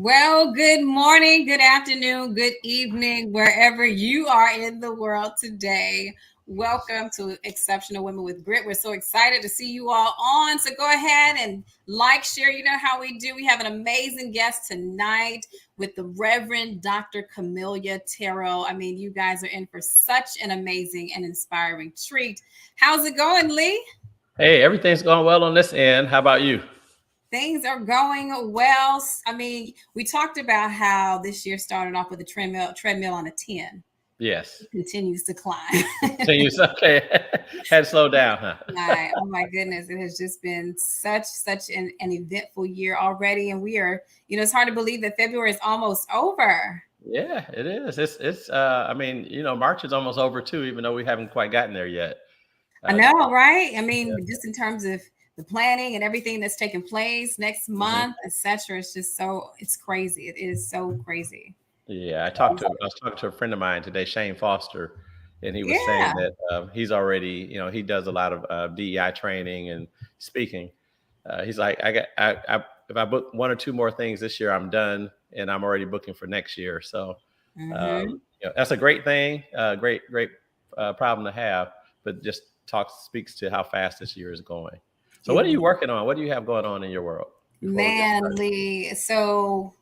Well, good morning, good afternoon, good evening, wherever you are in the world today. Welcome to Exceptional Women with Grit. We're so excited to see you all on. So go ahead and like, share. You know how we do. We have an amazing guest tonight with the Reverend Dr. Camilla Terrell. I mean, you guys are in for such an amazing and inspiring treat. How's it going, Lee? Hey, everything's going well on this end. How about you? Things are going well. I mean, we talked about how this year started off with a treadmill on a 10. Yes. It continues to climb. Continues. Okay. Had to slow down, huh? Oh my goodness. It has just been such an eventful year already. And we are, it's hard to believe that February is almost over. Yeah, it is. It's I mean, March is almost over too, even though we haven't quite gotten there yet. I know, right? I Yeah. mean, just in terms of the planning and everything that's taking place next month, etc. It's just it's crazy. It is so crazy. Yeah, I was talking to a friend of mine today, Shane Foster, and he was saying Yeah. that he's already, he does a lot of DEI training and speaking. He's like, if I book one or two more things this year, I'm done, and I'm already booking for next year. So, Mm-hmm. that's a great thing, great problem to have, but just speaks to how fast this year is going. So, what are you working on? What do you have going on in your world before we get Man, started? Lee, so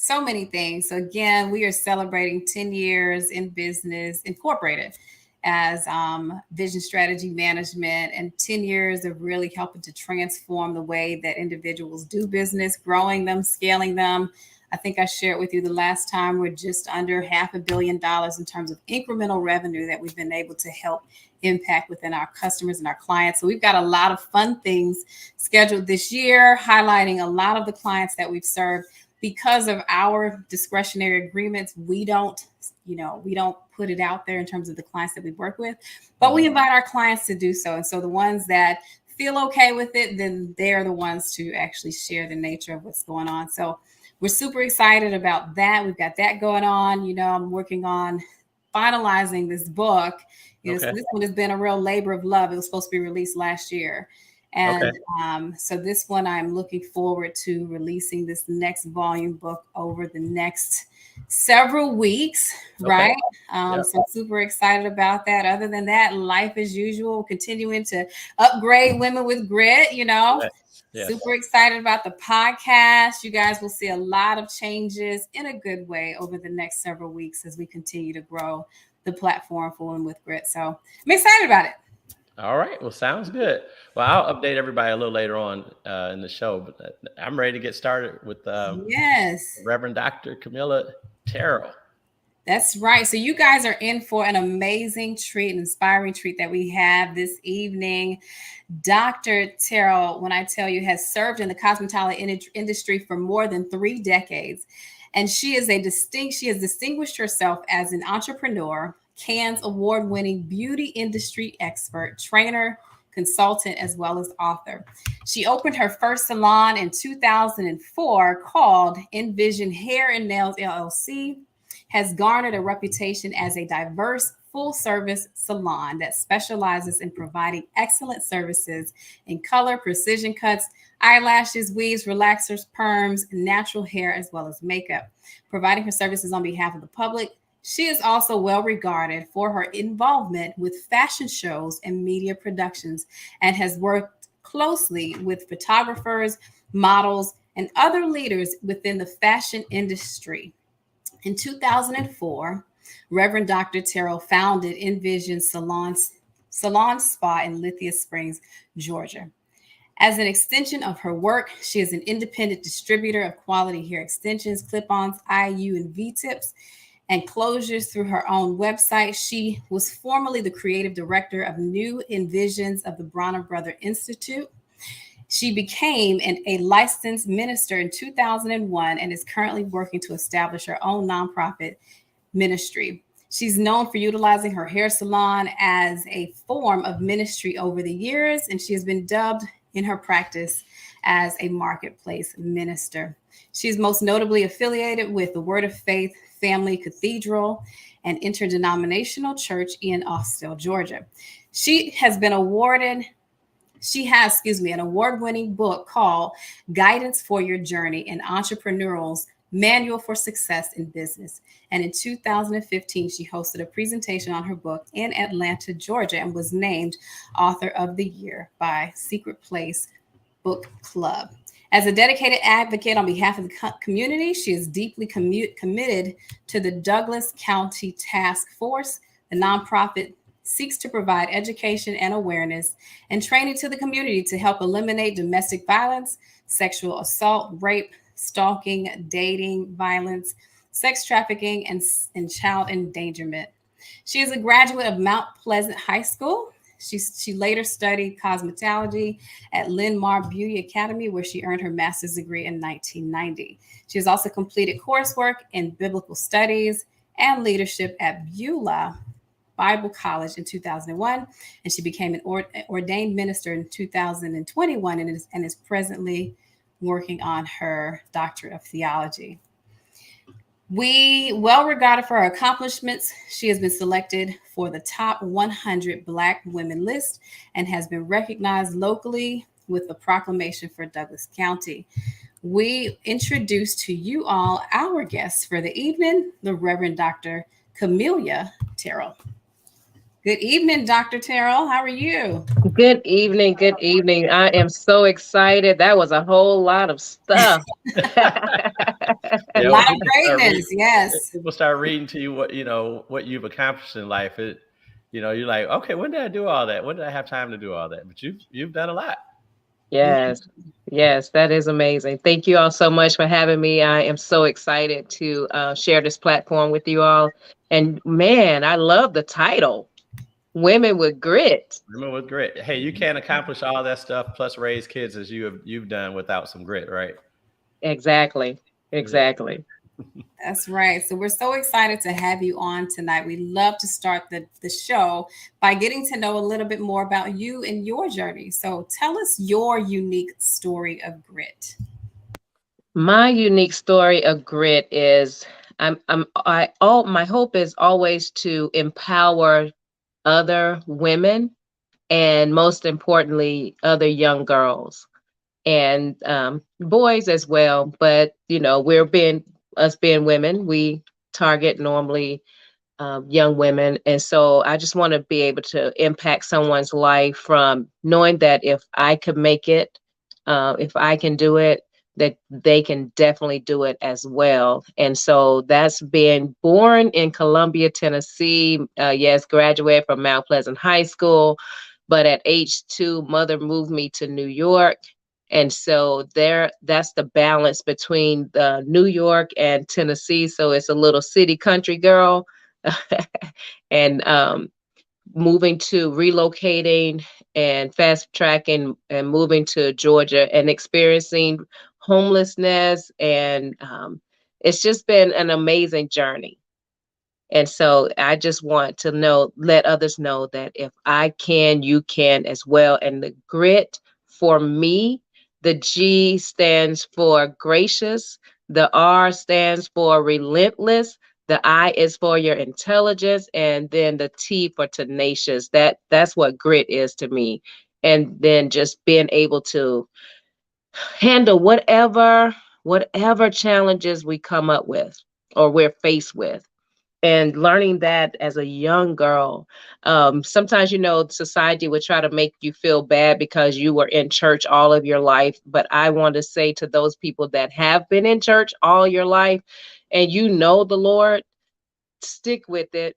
many things. So again, we are celebrating 10 years in business, incorporated as vision strategy management, and 10 years of really helping to transform the way that individuals do business, growing them, scaling them. I think I shared with you the last time we're just under $500 million in terms of incremental revenue that we've been able to help impact within our customers and our clients. So we've got a lot of fun things scheduled this year, highlighting a lot of the clients that we've served. Because of our discretionary agreements, we don't put it out there in terms of the clients that we work with, but we invite our clients to do so. And so the ones that feel okay with it, then they're the ones to actually share the nature of what's going on. So we're super excited about that. We've got that going on. I'm working on finalizing this book. So Okay. this one has been a real labor of love. It was supposed to be released last year. Okay. And so this one, I'm looking forward to releasing this next volume book over the next several weeks, Okay. right? Yeah. So I'm super excited about that. Other than that, life as usual, continuing to upgrade Women with Grit, Yes. Yes. Super excited about the podcast. You guys will see a lot of changes in a good way over the next several weeks as we continue to grow the platform for Women with Grit. So I'm excited about it. All right. Well, sounds good. Well, I'll update everybody a little later on in the show, but I'm ready to get started with Yes. Reverend Dr. Camilla Terrell. That's right. So you guys are in for an amazing treat, an inspiring treat that we have this evening. Dr. Terrell, when I tell you, has served in the cosmetology industry for more than 3 decades. And she has distinguished herself as an entrepreneur, Cannes award-winning beauty industry expert, trainer, consultant, as well as author. She opened her first salon in 2004 called Envision Hair and Nails LLC, has garnered a reputation as a diverse full-service salon that specializes in providing excellent services in color, precision cuts, eyelashes, weaves, relaxers, perms, natural hair, as well as makeup. Providing her services on behalf of the public, she is also well regarded for her involvement with fashion shows and media productions, and has worked closely with photographers, models, and other leaders within the fashion industry. In 2004, Reverend Dr. Terrell founded Envision Salon Spa in Lithia Springs, Georgia. As an extension of her work, she is an independent distributor of quality hair extensions, clip-ons, IU, and V-tips, and closures through her own website. She was formerly the creative director of New Envisions of the Bronner Brother Institute. She became a licensed minister in 2001 and is currently working to establish her own nonprofit ministry. She's known for utilizing her hair salon as a form of ministry over the years, and she has been dubbed in her practice as a marketplace minister. She is most notably affiliated with the Word of Faith Family Cathedral, an interdenominational church in Austell, Georgia. She has, an award-winning book called Guidance for Your Journey, an Entrepreneurial's Manual for Success in Business. And in 2015, she hosted a presentation on her book in Atlanta, Georgia, and was named Author of the Year by Secret Place Book Club. As a dedicated advocate on behalf of the community, she is deeply committed to the Douglas County Task Force. The nonprofit seeks to provide education and awareness and training to the community to help eliminate domestic violence, sexual assault, rape, stalking, dating, violence, sex trafficking, and child endangerment. She is a graduate of Mount Pleasant High School. She later studied cosmetology at Lynn-Mar Beauty Academy, where she earned her master's degree in 1990. She has also completed coursework in biblical studies and leadership at Beulah Bible College in 2001, and she became an ordained minister in 2021 and is presently working on her doctorate of theology. Well regarded for her accomplishments, she has been selected for the top 100 Black women list and has been recognized locally with the proclamation for Douglas County. We introduce to you all our guests for the evening, the Reverend Dr. Camilla Terrell. Good evening, Dr. Terrell. How are you? Good evening. Good evening. I am so excited. That was a whole lot of stuff. A lot of greatness. Yes. People start reading to you what you've accomplished in life. You're like, okay, when did I do all that? When did I have time to do all that? But you've done a lot. Yes. Yes, that is amazing. Thank you all so much for having me. I am so excited to share this platform with you all. And man, I love the title. Women with Grit. Women with Grit. Hey, you can't accomplish all that stuff plus raise kids as you've done without some grit, right? Exactly. That's right. So we're so excited to have you on tonight. We love to start the show by getting to know a little bit more about you and your journey. So tell us your unique story of grit. My unique story of grit is my hope is always to empower other women and most importantly other young girls and boys as well, but us being women, we target normally young women, and so I just want to be able to impact someone's life from knowing that if I could make it, if I can do it, that they can definitely do it as well. And so that's being born in Columbia, Tennessee. Yes, graduated from Mount Pleasant High School, but at age 2, mother moved me to New York. And so that's the balance between New York and Tennessee. So it's a little city country girl. And relocating and fast tracking and moving to Georgia and experiencing homelessness. And it's just been an amazing journey. And so I just want to let others know that if I can, you can as well. And the grit for me, the G stands for gracious. The R stands for relentless. The I is for your intelligence, and then the T for tenacious. That's what grit is to me. And then just being able to handle whatever challenges we come up with or we're faced with. And learning that as a young girl, sometimes, society would try to make you feel bad because you were in church all of your life. But I want to say to those people that have been in church all your life and the Lord, stick with it,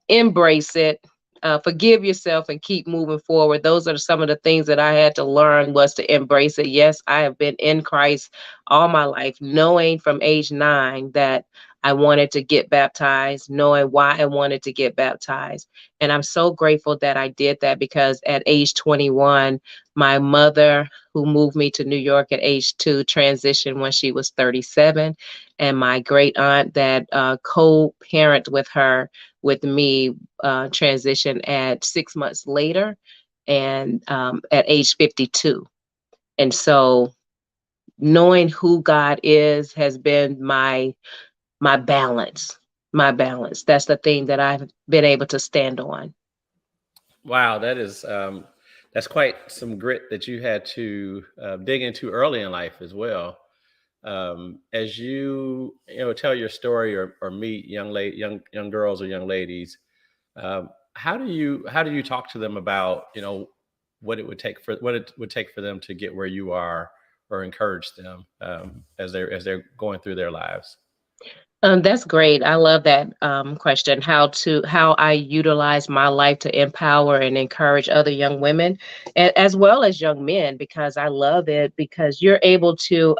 embrace it, forgive yourself and keep moving forward. Those are some of the things that I had to learn, was to embrace it. Yes, I have been in Christ all my life, knowing from age 9 that I wanted to get baptized, knowing why I wanted to get baptized. And I'm so grateful that I did that, because at age 21, my mother, who moved me to New York at age 2, transitioned when she was 37. And my great aunt that co-parent with me transitioned at 6 months later, and at age 52. And so knowing who God is has been my balance. That's the thing that I've been able to stand on. Wow, that's quite some grit that you had to dig into early in life as well. As tell your story or meet young girls or young ladies, how do you talk to them about what it would take for them to get where you are, or encourage them as they're going through their lives? That's great. I love that question. How I utilize my life to empower and encourage other young women, as well as young men, because I love it. Because you're able to.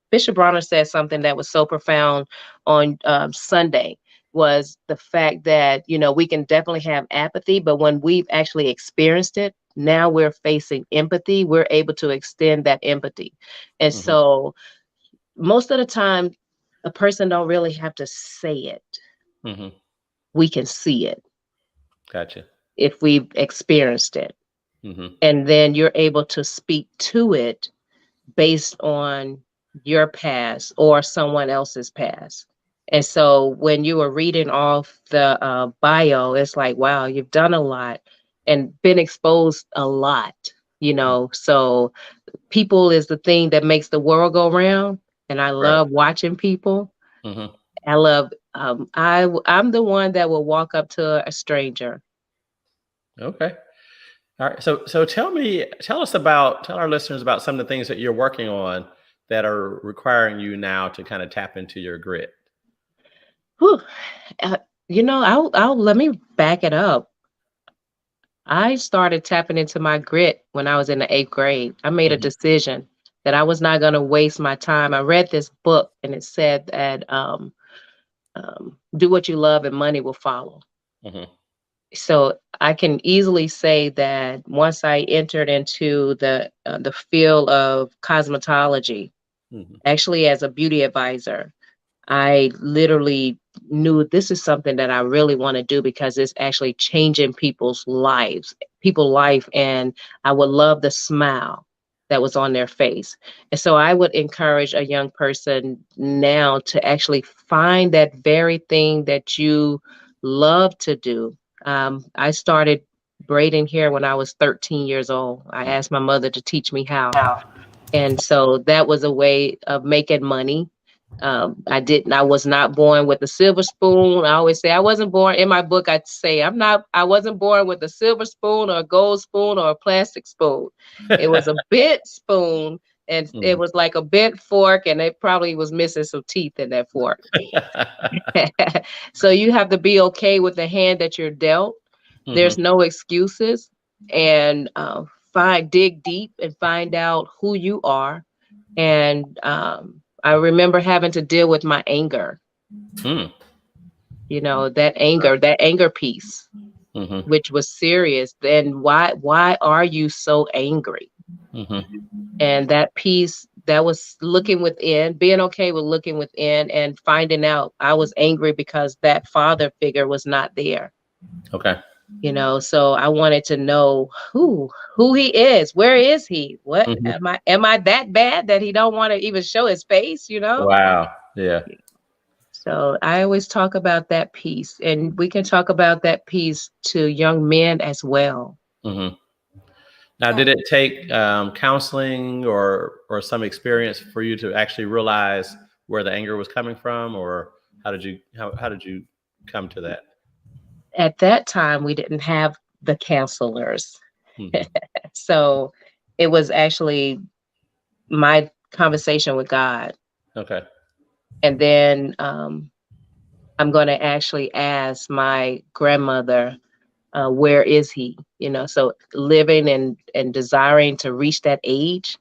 Bishop Bronner said something that was so profound on Sunday, was the fact that we can definitely have apathy, but when we've actually experienced it, now we're facing empathy. We're able to extend that empathy, and Hmm. so most of the time a person don't really have to say it. Hmm. We can see it Gotcha. if we've experienced it. Hmm. And then you're able to speak to it based on your past or someone else's past. And so when you were reading off the bio, it's like, wow, you've done a lot and been exposed a lot. So people is the thing that makes the world go round. And I Right. love watching people. Hmm. I love I'm the one that will walk up to a stranger. Okay. All right. So tell our listeners about some of the things that you're working on that are requiring you now to kind of tap into your grit. Whew. Uh, I'll let me back it up. I started tapping into my grit when I was in the 8th grade. I made a Hmm. decision that I was not going to waste my time. I read this book and it said that do what you love and money will follow. Hmm. So I can easily say that once I entered into the field of cosmetology, Hmm. actually as a beauty advisor, I literally knew this is something that I really want to do because it's actually changing people's life, and I would love the smile that was on their face. And so I would encourage a young person now to actually find that very thing that you love to do. I started braiding hair when I was 13 years old. I asked my mother to teach me how. And so that was a way of making money. I was not born with a silver spoon. I always say I wasn't born in my book. I wasn't born with a silver spoon or a gold spoon or a plastic spoon. It was a bent spoon, and it Hmm. was like a bent fork, and it probably was missing some teeth in that fork. So you have to be okay with the hand that you're dealt. There's Hmm. no excuses, and dig deep and find out who you are. And I remember having to deal with my anger, Hmm. that anger piece, Hmm. which was serious. Then why are you so angry? Hmm. And that piece that was looking within, being okay with looking within and finding out I was angry because that father figure was not there. Okay. So I wanted to know who he is. Where is he? What Hmm. am I that bad that he don't want to even show his face? Wow. Yeah. So I always talk about that piece, and we can talk about that piece to young men as well. Hmm. Now, did it take counseling or some experience for you to actually realize where the anger was coming from, or how did you come to that? At that time, we didn't have the counselors. Hmm. So it was actually my conversation with God. Okay. And then I'm going to actually ask my grandmother, where is he? So living and desiring to reach that age,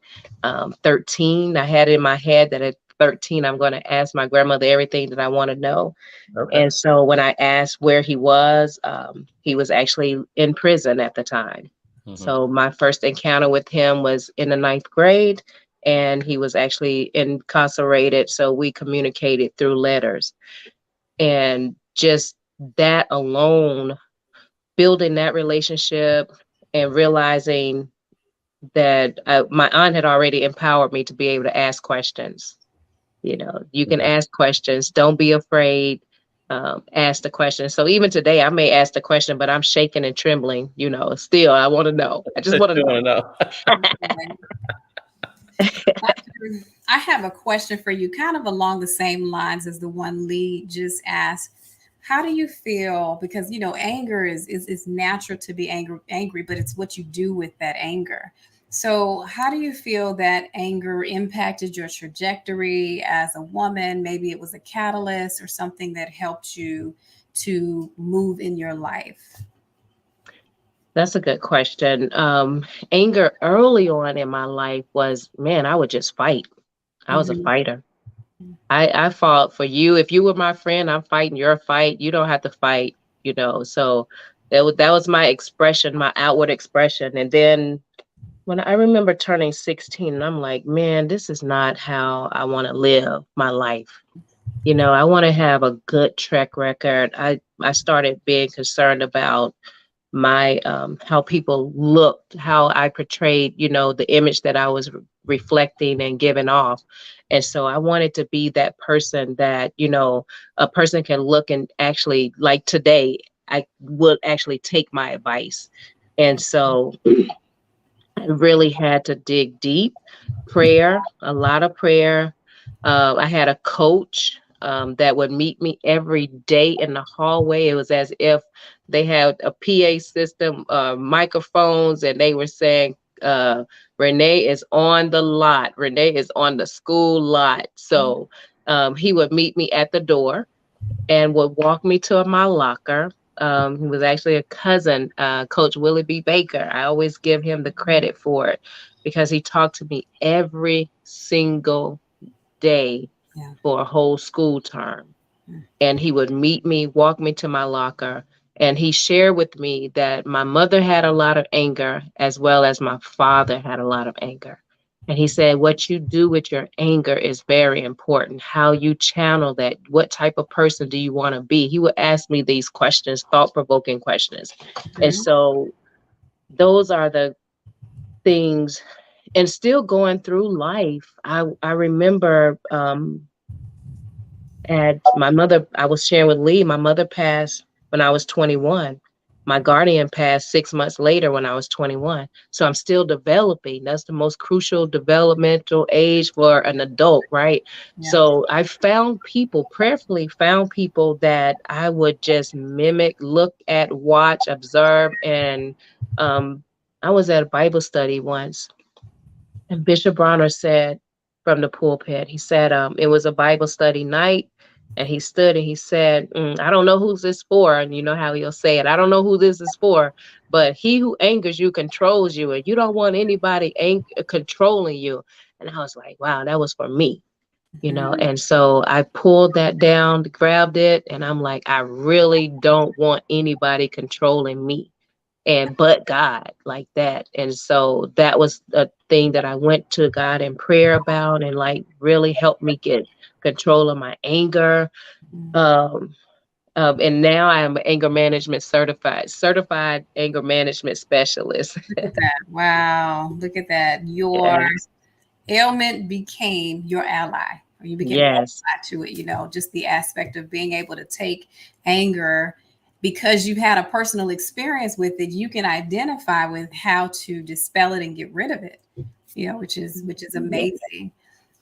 13, I had in my head that at 13, I'm going to ask my grandmother everything that I want to know. Okay. And so when I asked where he was actually in prison at the time. Hmm. So my first encounter with him was in the 9th grade, and he was actually incarcerated. So we communicated through letters. And just that alone, building that relationship and realizing that my aunt had already empowered me to be able to ask questions. You can Okay. ask questions. Don't be afraid. Ask the question. So even today, I may ask the question, but I'm shaking and trembling. Still, I want to know. I just want to You know. want to know? Okay. I have a question for you, kind of along the same lines as the one Lee just asked. How do you feel? Because anger is natural to be angry, but it's what you do with that anger. So, how do you feel that anger impacted your trajectory as a woman? Maybe it was a catalyst or something that helped you to move in your life. That's a good question. Anger early on in my life was, man, I would just fight. I was a Hmm. fighter. I fought for you. If you were my friend, I'm fighting your fight. You don't have to fight, So that was my expression, my outward expression. And then when I remember turning 16, and I'm like, man, this is not how I want to live my life. I want to have a good track record. I started being concerned about my how people looked, how I portrayed, the image that I was reflecting and giving off. And so I wanted to be that person that, a person can look and actually, like today, I would actually take my advice. And so I really had to dig deep. Prayer, a lot of prayer. I had a coach that would meet me every day in the hallway. It was as if they had a PA system, microphones, and they were saying, Renee is on the lot. Renee is on the school lot. So he would meet me at the door and would walk me to my locker. He was actually a cousin, Coach Willie B. Baker. I always give him the credit for it because he talked to me every single day Yeah. for a whole school term. And he would meet me, walk me to my locker, and he shared with me that my mother had a lot of anger as well as my father had a lot of anger. And he said, what you do with your anger is very important. How you channel that. What type of person do you want to be? He would ask me these questions, thought provoking questions. And Mhm. so those are the things. And still going through life, I remember and my mother, I was sharing with Lee, my mother passed when I was 21. My guardian passed 6 months later when I was 21. So I'm still developing. That's the most crucial developmental age for an adult, right? Yeah. So I found people, prayerfully found people that I would just mimic, look at, watch, observe. And um, I was at a Bible study once, and Bishop Bronner said from the pulpit, he said, it was a Bible study night. And he stood and he said, I don't know who's this for. And you know how he'll say it. I don't know who this is for, but he who angers you controls you. And you don't want anybody controlling you. And I was like, wow, that was for me. Mhm. And so I pulled that down, grabbed it. And I'm like, I really don't want anybody controlling me and but God like that. And so that was a thing that I went to God in prayer about and like really helped me get control of my anger. Mhm. Um, and now I am anger management certified anger management specialist. Look at that. Wow. Look at that. Your Yes, ailment became your ally, or you became an yes, ally to it. Just the aspect of being able to take anger because you've had a personal experience with it. You can identify with how to dispel it and get rid of it. Which is yeah. amazing.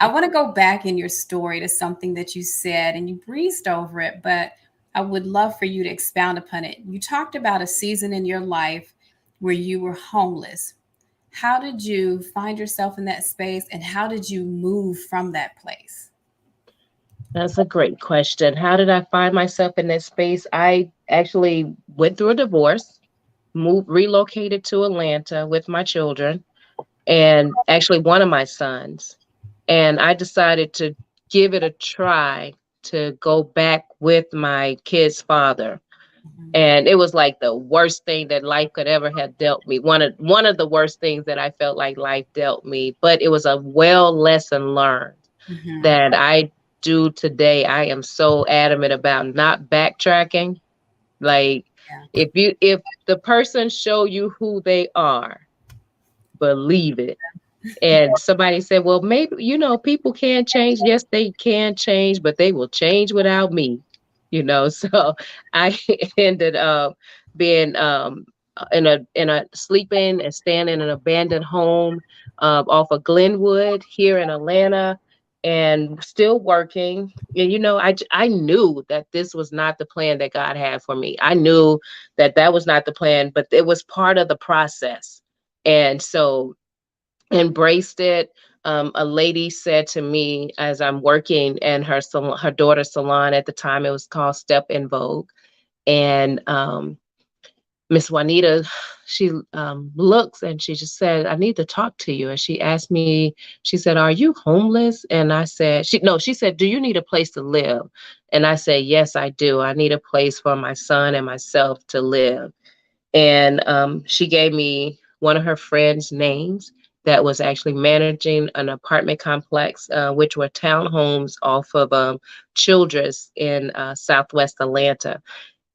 I want to go back in your story to something that you said and you breezed over it, but I would love for you to expound upon it. You talked about a season in your life where you were homeless. How did you find yourself in that space and how did you move from that place? That's a great question. How did I find myself in that space? I actually went through a divorce, relocated to Atlanta with my children and actually one of my sons. And I decided to give it a try to go back with my kid's father. Mhm. And it was like the worst thing that life could ever have dealt me. One of the worst things that I felt like life dealt me, but it was a well lesson learned Mhm. that I do today. I am so adamant about not backtracking. Like Yeah. if the person show you who they are, believe it. And somebody said, well, maybe, people can change. Yes, they can change, but they will change without me. So I ended up being in a sleeping and staying in an abandoned home off of Glenwood here in Atlanta. and still working. And I knew that this was not the plan that God had for me. I knew that that was not the plan, but it was part of the process. And so embraced it. A lady said to me as I'm working in her salon, her daughter's salon at the time, it was called Step in Vogue. And Miss Juanita, she looks and she just said, "I need to talk to you." And she asked me, she said, "Are you homeless?" And I said, she said, "Do you need a place to live?" And I said, "Yes, I do. I need a place for my son and myself to live." And she gave me one of her friends' names that was actually managing an apartment complex, which were townhomes off of Childress in Southwest Atlanta.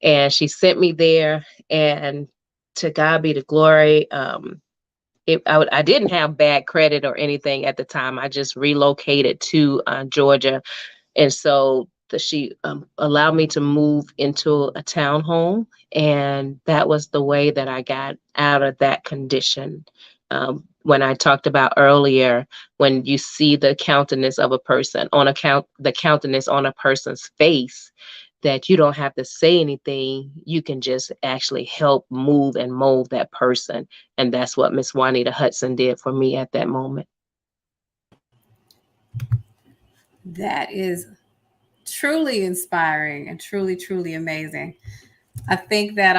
And she sent me there, and to God be the glory. I didn't have bad credit or anything at the time. I just relocated to Georgia, and so she allowed me to move into a townhome, and that was the way that I got out of that condition. When I talked about earlier, when you see the countenance of a person the countenance on a person's face, that you don't have to say anything, you can just actually help move and mold that person. And that's what Miss Juanita Hudson did for me at that moment. That is truly inspiring and truly, truly amazing. I think that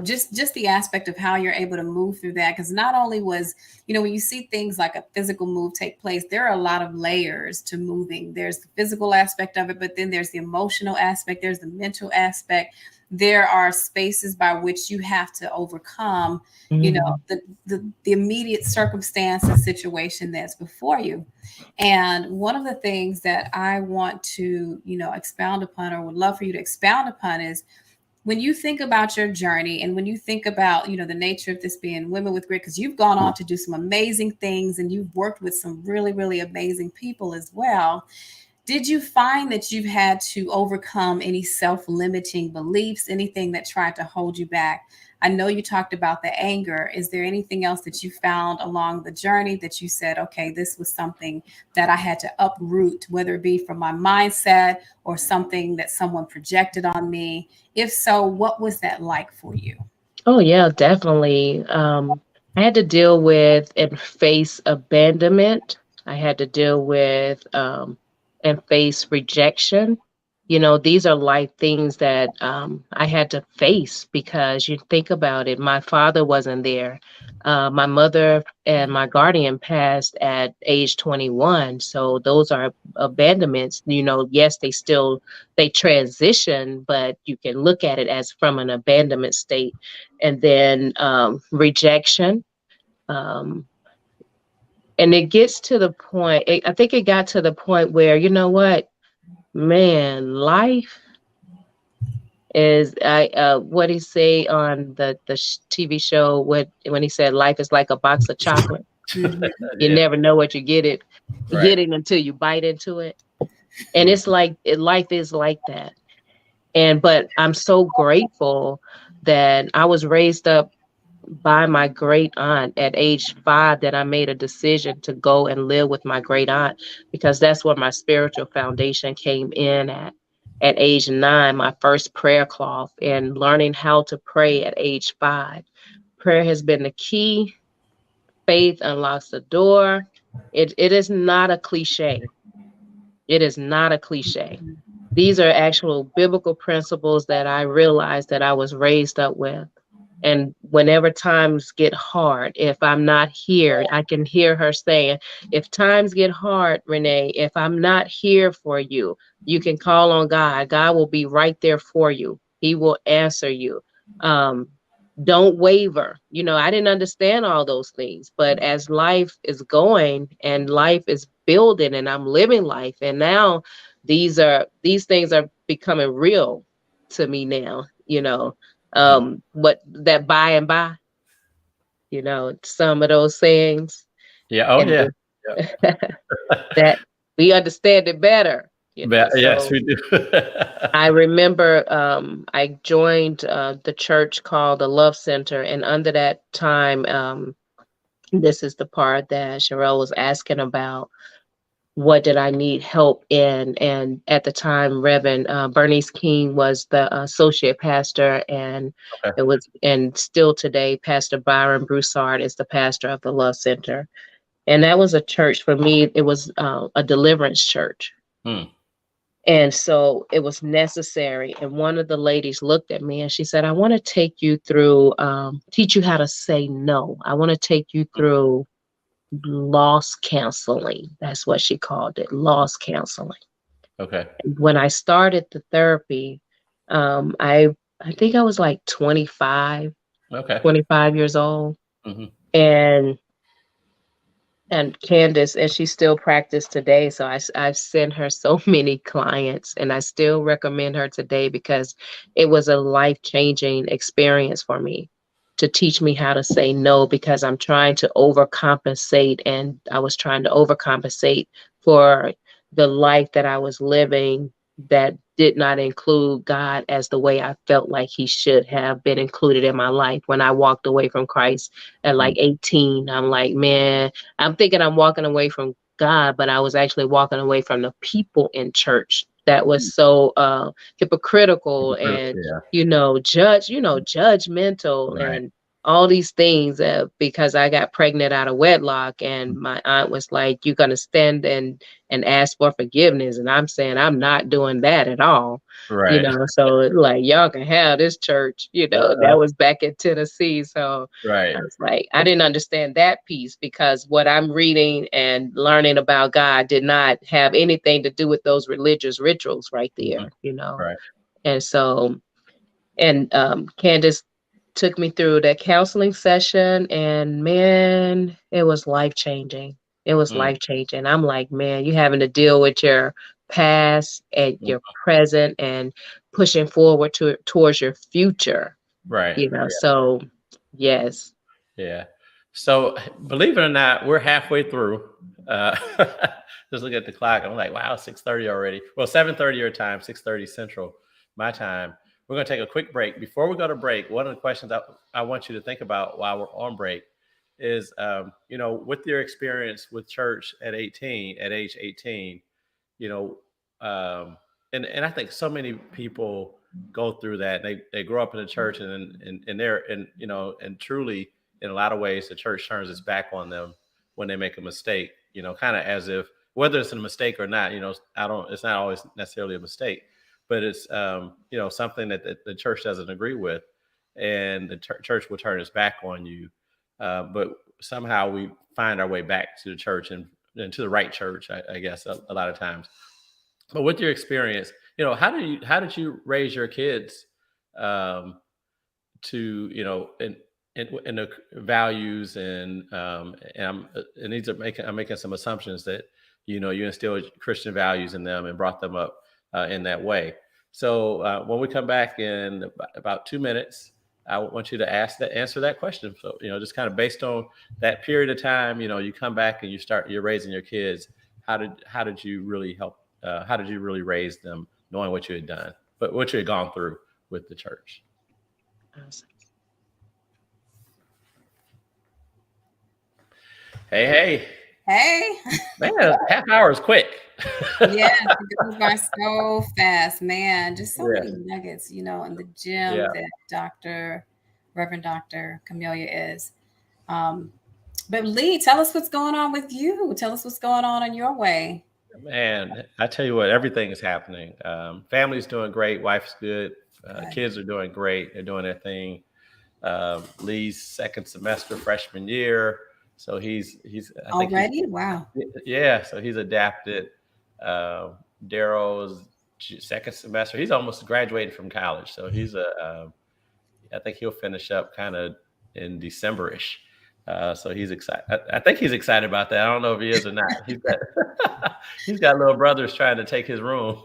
just the aspect of how you're able to move through that, because not only was, when you see things like a physical move take place, there are a lot of layers to moving. There's the physical aspect of it, but then there's the emotional aspect, there's the mental aspect. There are spaces by which you have to overcome, the immediate circumstance and situation that's before you. And one of the things that I want to, expound upon, or would love for you to expound upon, is when you think about your journey and when you think about, the nature of this being Women with Grit, because you've gone on to do some amazing things and you've worked with some really, really amazing people as well. Did you find that you've had to overcome any self-limiting beliefs, anything that tried to hold you back? I know you talked about the anger. Is there anything else that you found along the journey that you said, okay, this was something that I had to uproot, whether it be from my mindset or something that someone projected on me? If so, what was that like for you? Oh yeah, definitely. I had to deal with and face abandonment. I had to deal with and face rejection. These are life things that I had to face, because you think about it, my father wasn't there. My mother and my guardian passed at age 21. So those are abandonments. Yes, they transition, but you can look at it as from an abandonment state. And then rejection. Um, and it gets to the point, I think it got to the point where, you know what, man, life is what he say on the TV show, when he said life is like a box of chocolate. Mhm. You Yeah. never know what you're Right. getting until you bite into it. And it's like life is like that. But I'm so grateful that I was raised up by my great aunt at age 5, that I made a decision to go and live with my great aunt, because that's where my spiritual foundation came in at. At age 9, my first prayer cloth, and learning how to pray at age 5. Prayer has been the key. Faith unlocks the door. It is not a cliche. It is not a cliche. These are actual biblical principles that I realized that I was raised up with. And whenever times get hard, if I'm not here, I can hear her saying, if times get hard, Renee, if I'm not here for you, you can call on God. God will be right there for you. He will answer you. Um, don't waver. I didn't understand all those things, but as life is going and life is building and I'm living life, and now these things are becoming real to me now, what that by and by, some of those sayings, Yeah. Oh, and yeah. Yeah. that we understand it better, Yes, so we do. I remember I joined the church called the Love Center, and under that time, this is the part that Charelle was asking about. what did I need help in. And at the time, Reverend Bernice King was the associate pastor, and Okay. it was, and still today, Pastor Byron Broussard is the pastor of the Love Center. And that was a church for me. It was a deliverance church. Hmm. And so it was necessary. And one of the ladies looked at me and she said, I want to take you through, teach you how to say no. I want to take you through loss counseling. That's what she called it, loss counseling. Okay. When I started the therapy, I think I was like Okay. 25 years old. Hmm. And Candace, and she still practices today. So I've sent her so many clients, and I still recommend her today because it was a life-changing experience for me to teach me how to say no, because I'm trying to overcompensate, and I was trying to overcompensate for the life that I was living that did not include God as the way I felt like he should have been included in my life. When I walked away from Christ at like 18, I'm like, man, I'm thinking I'm walking away from God, but I was actually walking away from the people in church that was so hypocritical and Yeah. judgmental Right. and all these things, because I got pregnant out of wedlock, and my aunt was like, "You're gonna stand and ask for forgiveness," and I'm saying I'm not doing that at all. Right. So like, y'all can have this church, that was back in Tennessee. So Right. I was like, I didn't understand that piece, because what I'm reading and learning about God did not have anything to do with those religious rituals right Mhm. there. Right. And so, and Candace took me through that counseling session, and man, it was life changing. It was Mm. life changing. I'm like, man, you having to deal with your past and Mm. your present and pushing forward towards your future, Right. So yes. Yeah. So believe it or not, we're halfway through. Uh, just look at the clock. I'm like, wow, 6:30 already. Well, 7:30 your time, 6:30 Central, my time. We're going to take a quick break. Before we go to break, one of the questions I want you to think about while we're on break is, with your experience with church at age 18, you know, and I think so many people go through that. They grow up in the church, and they're, and truly, in a lot of ways, the church turns its back on them when they make a mistake. Kind of as if, whether it's a mistake or not, I don't. It's not always necessarily a mistake, but it's something that the church doesn't agree with, and the church will turn its back on you. But somehow we find our way back to the church, and to the right church, I guess, a lot of times. But with your experience, how did you raise your kids, um, to in the values, and I'm making some assumptions that you instilled Christian values in them and brought them up in that way. So when we come back in about 2 minutes, I want you to answer that question. So just kind of based on that period of time, you come back and you're raising your kids. How did you really help? How did you really raise them, knowing what you had done, but what you had gone through with the church? Hey, Hey. man, half hour is quick. Yes, it goes by so fast, man. Just so Yeah, many nuggets, in the gym yeah, that Reverend Dr. Camellia is. Um, but Lee, tell us what's going on with you. Tell us what's going on in your way. man. I tell you what, everything is happening. Family's doing great. Wife's good. Good. Kids are doing great. They're doing their thing. Lee's second semester freshman year, so he's I think he's Already? Wow. yeah. So he's adapted. Uh, Daryl's second semester. He's almost graduating from college, so I think he'll finish up kind of in December-ish. So he's excited. I think he's excited about that. I don't know if he is or not. He's got little brothers trying to take his room.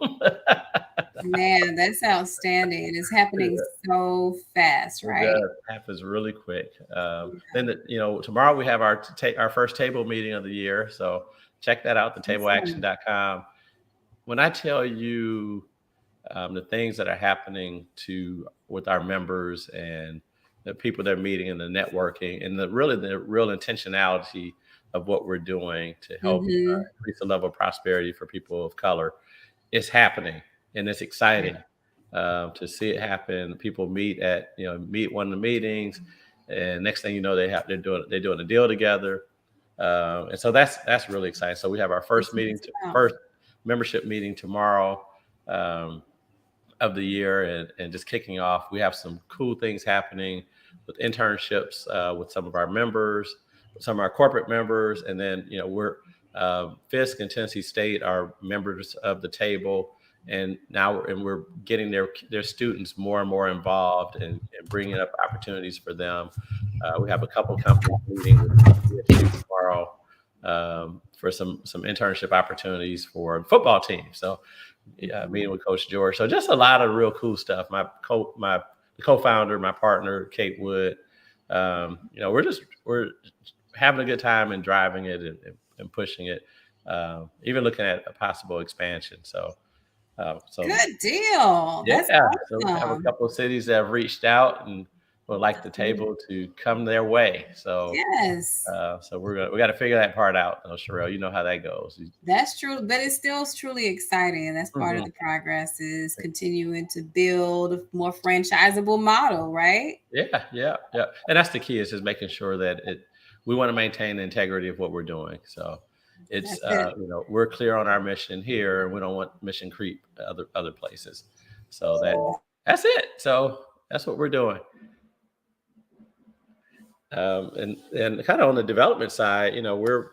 Man, that's outstanding. It is happening so fast, It right? does. Happens really quick. Then tomorrow we have our first table meeting of the year. So check that out, Awesome. thetableaction.com. When I tell you the things that are happening with our members and the people they're meeting and the networking and the real intentionality of what we're doing to help Mm-hmm. increase the level of prosperity for people of color. It's happening, and it's exciting to see it happen. People meet one of the meetings, and next thing you know, they're doing a deal together, and so that's really exciting. So we have our first membership meeting tomorrow. Of the year, and just kicking off. We have some cool things happening with internships with some of our members, some of our corporate members, and then we're Fisk and Tennessee State are members of the table, and we're getting their students more and more involved and bringing up opportunities for them. We have a couple companies meeting with CSU tomorrow for some internship opportunities for football teams. So meeting with Coach George. So just a lot of real cool stuff. My co-founder, my partner, Kate Wood, we're having a good time and driving it and pushing it, even looking at a possible expansion. So good deal. Yeah. That's awesome. So we have a couple of cities that have reached out and would like the table to come their way. So yes. So we got to figure that part out, Charelle. You know how that goes. That's true, but it's still truly exciting, and that's part of the progress is continuing to build a more franchisable model, right? Yeah. And that's the key, is just making sure that we want to maintain the integrity of what we're doing. So it's we're clear on our mission here, and we don't want mission creep other places. So that's it. So that's what we're doing. And kind of on the development side, we're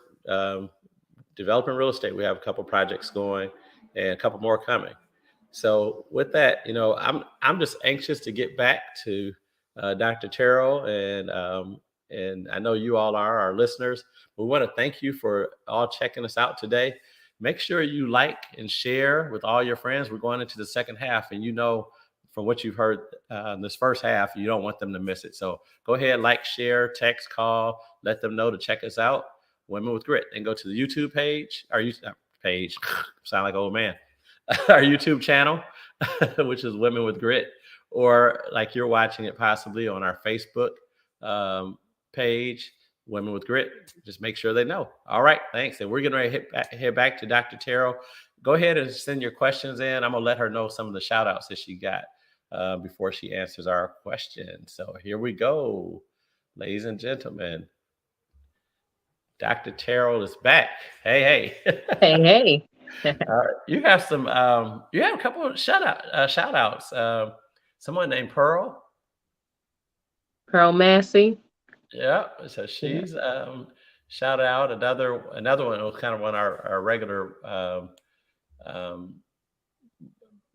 developing real estate. We have a couple projects going and a couple more coming. So with that, I'm just anxious to get back to Dr. Terrell, and I know you all are our listeners. We want to thank you for all checking us out today. Make sure you like and share with all your friends. We're going into the second half, and from what you've heard in this first half, you don't want them to miss it. So go ahead, like, share, text, call, let them know to check us out, Women with Grit, and go to the YouTube page, sound like an old man, our YouTube channel, which is Women with Grit, or like you're watching it possibly on our Facebook page, Women with Grit. Just make sure they know. All right, thanks. And we're getting ready to head back to Dr. Terrell. Go ahead and send your questions in. I'm going to let her know some of the shout outs that she got before she answers our question. So here we go, ladies and gentlemen. Dr. Terrell is back. Hey. Hey. You have you have a couple of shout outs. Someone named Pearl Massey. Yeah. So she's shout out. Another one was kind of one of our regular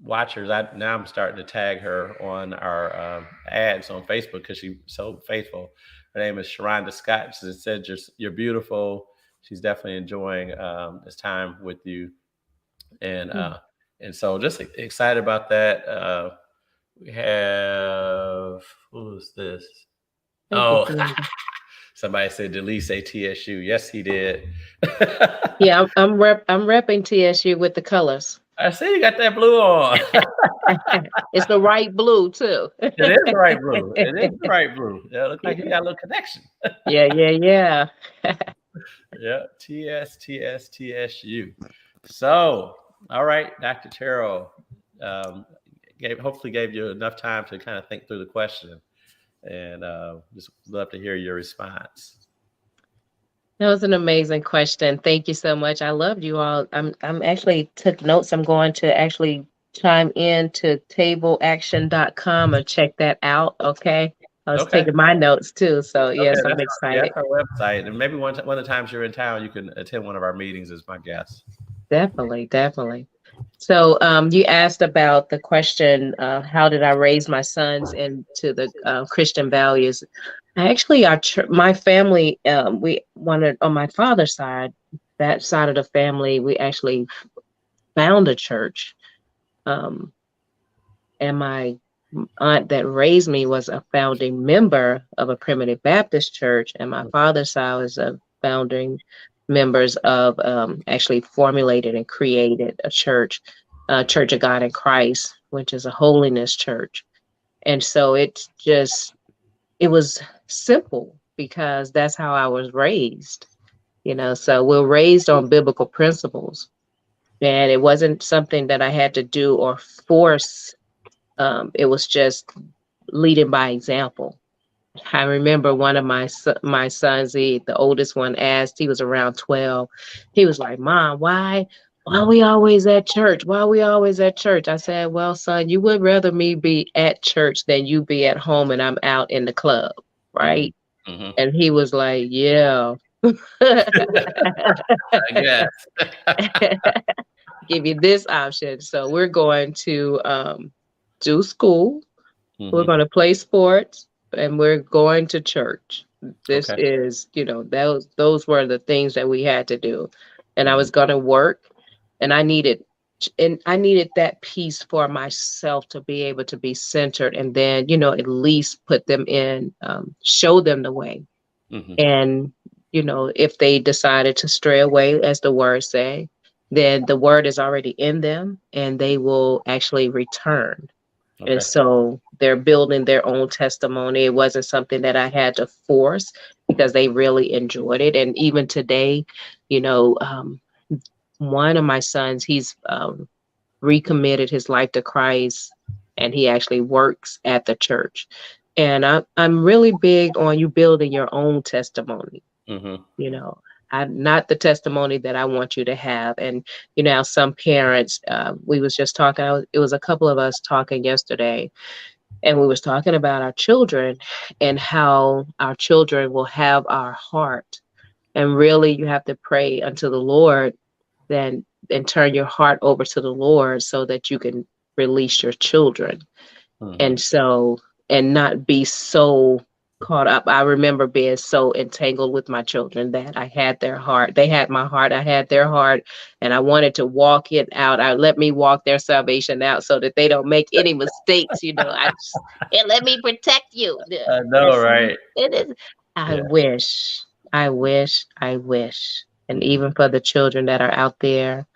watchers. I'm starting to tag her on our ads on Facebook because she's so faithful. Her name is Sharonda Scott. She said you're beautiful. She's definitely enjoying this time with you, and so just excited about that. We have, who's this? Somebody said Delise say TSU. Yes, he did. Yeah, I'm repping TSU with the colors. I see you got that blue on. It's the right blue too. It is the right blue. It is the right blue. Yeah, it looks like you got a little connection. Yeah. Yeah, TSU. So, all right, Dr. Terrell, hopefully gave you enough time to kind of think through the question, and just love to hear your response. That was an amazing question. Thank you so much. I loved you all. I'm actually took notes. I'm going to actually chime in to tableaction.com and check that out. Okay. I was taking my notes too. So yes, I'm excited. That's our website. And maybe one of the times you're in town, you can attend one of our meetings as my guest. Definitely. So you asked about the question, how did I raise my sons into the Christian values? Actually, my family, we wanted, on my father's side, that side of the family, we actually found a church. And my aunt that raised me was a founding member of a Primitive Baptist church. And my father's side was a founding members of actually formulated and created a church, Church of God in Christ, which is a holiness church. And so it was simple because that's how I was raised. So we're raised on biblical principles, and it wasn't something that I had to do or force. It was just leading by example. I remember one of my sons, the oldest one, asked. He was around 12. He was like, "Mom, why are we always at church? Why are we always at church?" I said, "Well, son, you would rather me be at church than you be at home and I'm out in the club, Mhm. right?" Mhm. And he was like, "Yeah." I guess. Give you this option. So we're going to do school. We're Mhm. going to play sports, and we're going to church. This Okay. is, those were the things that we had to do. And I Mhm. was going to work, and I needed that peace for myself to be able to be centered, and then, at least put them in, show them the way. Mhm. And, if they decided to stray away, as the word say, then the word is already in them and they will actually return. And Okay. so they're building their own testimony. It wasn't something that I had to force because they really enjoyed it. And even today, you know, um, one of my sons, he's recommitted his life to Christ, and he actually works at the church. And I'm really big on you building your own testimony. Mhm. you know I'm not the testimony that I want you to have. And some parents, we was just talking, it was a couple of us talking yesterday, and we was talking about our children and how our children will have our heart. And really, you have to pray unto the Lord, then and turn your heart over to the Lord so that you can release your children. Mhm. And so, and not be so caught up. I remember being so entangled with my children that I had their heart. They had my heart. I had their heart. And I wanted to walk it out. I let me walk their salvation out so that they don't make any mistakes. And let me protect you. Yeah. I And know, so right? it is. I Yeah. wish, I wish, I wish. And Mhm. even for the children that are out there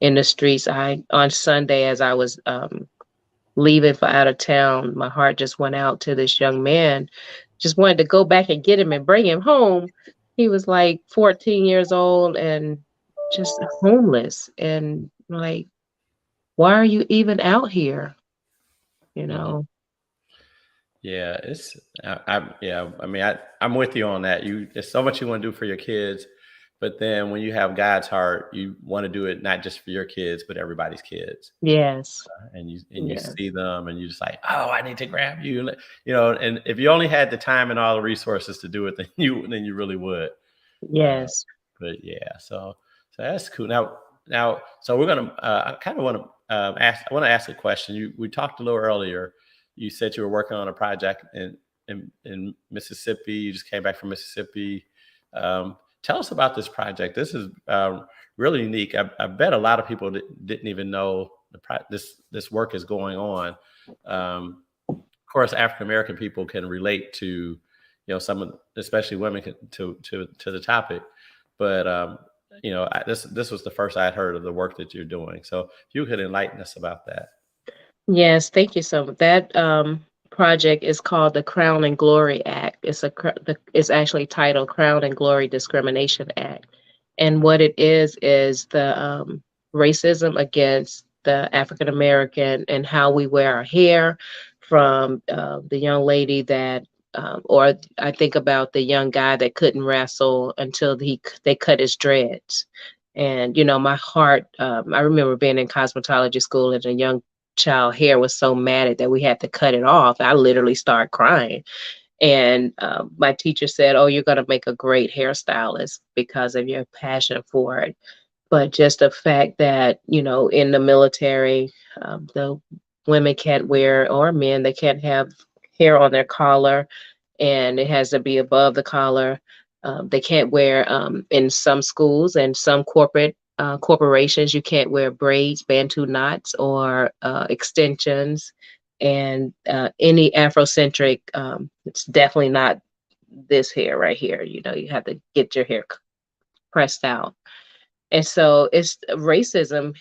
in the streets, on Sunday, as I was leaving for out of town, my heart just went out to this young man. Just wanted to go back and get him and bring him home. He was like 14 years old and just homeless. And like, why are you even out here? You Mhm. know? Yeah, yeah. I mean, I'm with you on that. There's so much you want to do for your kids, but then when you have God's heart, you want to do it not just for your kids, but everybody's kids. Yes. And you Yeah. see them, and you just like, oh, I need to grab you, And if you only had the time and all the resources to do it, then you really would. Uh, Yes. but yeah, so that's cool. Now, so we're gonna. I kind of want to ask. I want to ask a question. We talked a little earlier. You said you were working on a project in Mississippi. You just came back from Mississippi. Tell us about this project. This is really unique. I bet a lot of people didn't even know this work is going on. Of course, African American people can relate to, some of, especially women to the topic, but this was the first I had heard of the work that you're doing. So if you could enlighten us about that. Yes, thank you so much. That project is called the Crown and Glory Act. It's actually titled Crown and Glory Discrimination Act. And what it is the racism against the African American and how we wear our hair, from the young lady that, or I think about the young guy that couldn't wrestle until they cut his dreads. And my heart. I remember being in cosmetology school, and a young child hair was so matted that we had to cut it off. I literally started crying. And my teacher said, "Oh, you're going to make a great hairstylist because of your passion for it." But just the fact that, in the military, the women can't wear, or men, they can't have hair on their collar, and it has to be above the collar. They can't wear, in some schools and some corporations, you can't wear braids, bantu knots, or extensions, and any Afrocentric. It's definitely not this hair right here. You have to get your hair pressed out, and so it's racism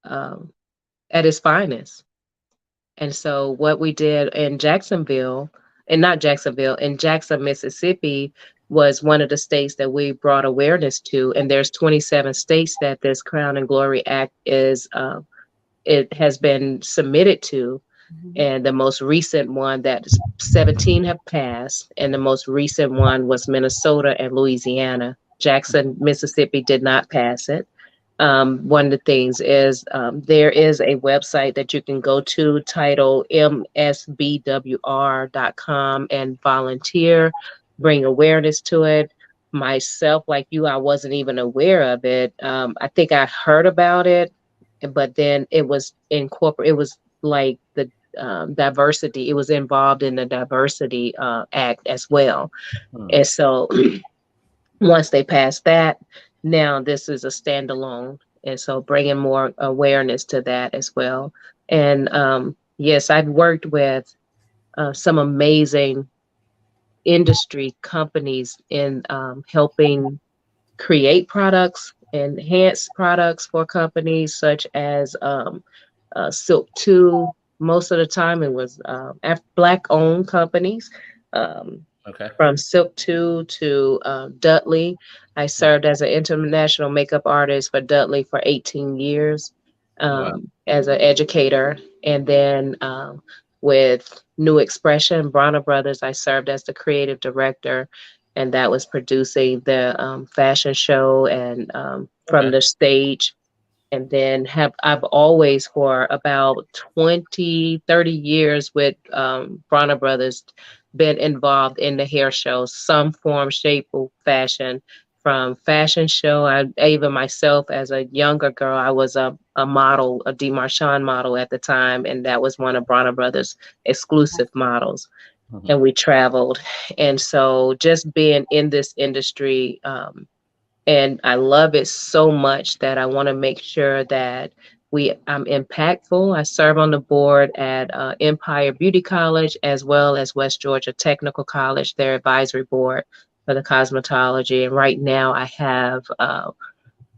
um, at its finest. And so what we did in Jacksonville, and not Jacksonville, in Jackson, Mississippi, was one of the states that we brought awareness to. And there's 27 states that this Crown and Glory Act is it has been submitted to. Mhm. And the most recent one, that 17 have passed, and the most recent one was Minnesota and Louisiana. Jackson, Mississippi did not pass it. One of the things is there is a website that you can go to titled msbwr.com and volunteer, bring awareness to it. Myself, like you, I wasn't even aware of it. I think I heard about it, but then it was incorporated. It was like the diversity. It was involved in the Diversity Act as well. Hmm. And so once they passed that, now this is a standalone. And so bringing more awareness to that as well. And yes, I've worked with some amazing industry companies in helping create products, enhance products for companies such as Silk 2. Most of the time it was Black owned companies. Um, Okay. from Silk 2 to Dudley. I served as an international makeup artist for Dudley for 18 years Oh, wow. as an educator. And then with New Expression, Bronner Brothers, I served as the creative director. And that was producing the fashion show and from Okay. the stage. And then I've always for about 20, 30 years with Bronner Brothers been involved in the hair show, some form, shape, or fashion. From fashion show, I even myself as a younger girl, I was a model, a Demarchand model at the time, and that was one of Bronner Brothers' exclusive models. Mhm. And we traveled, and so just being in this industry, and I love it so much that I want to make sure that I'm impactful. I serve on the board at Empire Beauty College as well as West Georgia Technical College, their advisory board for the cosmetology. And right now I have